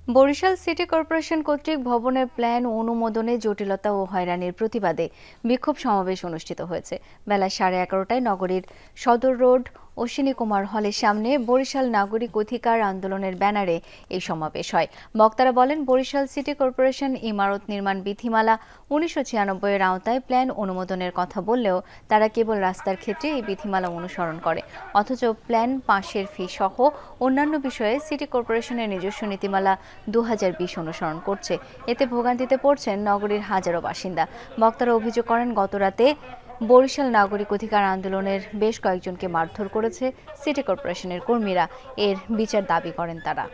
Barishal city corporation কর্তৃক ভবনের plan অনুমোদনে জটিলতা ও হয়রানির প্রতিবাদে বিক্ষোভ সমাবেশ অনুষ্ঠিত হয়েছে। বেলা 11:30টায় নগরীর সদর রোড অশ্বিনী কুমার হলের সামনে বরিশাল নাগরিক অধিকার আন্দোলনের ব্যানারে এই সমাবেশ হয়। বক্তারা বলেন, বরিশাল সিটি কর্পোরেশন ইমারত নির্মাণ বিধিমালা 1996-এর আওতায় প্ল্যান অনুমোদনের কথা বললেও তারা কেবল রাস্তার ক্ষেত্রে এই বিধিমালা অনুসরণ করে, অথচ প্ল্যান পাশের ফি সহ অন্যান্য বিষয়ে সিটি কর্পোরেশনের নিজস্ব নীতিমালা 2020 অনুসরণ করছে। এতে ভোগান্তিতে পড়ছেন নগরীর হাজারো বাসিন্দা। বক্তারা অভিযোগ করেন, গতরাতে বরিশাল নাগরিক অধিকার আন্দোলনের বেশ কয়েকজনকে মারধর করেছে সিটি কর্পোরেশনের কর্মীরা। এর বিচার দাবি করেন তারা।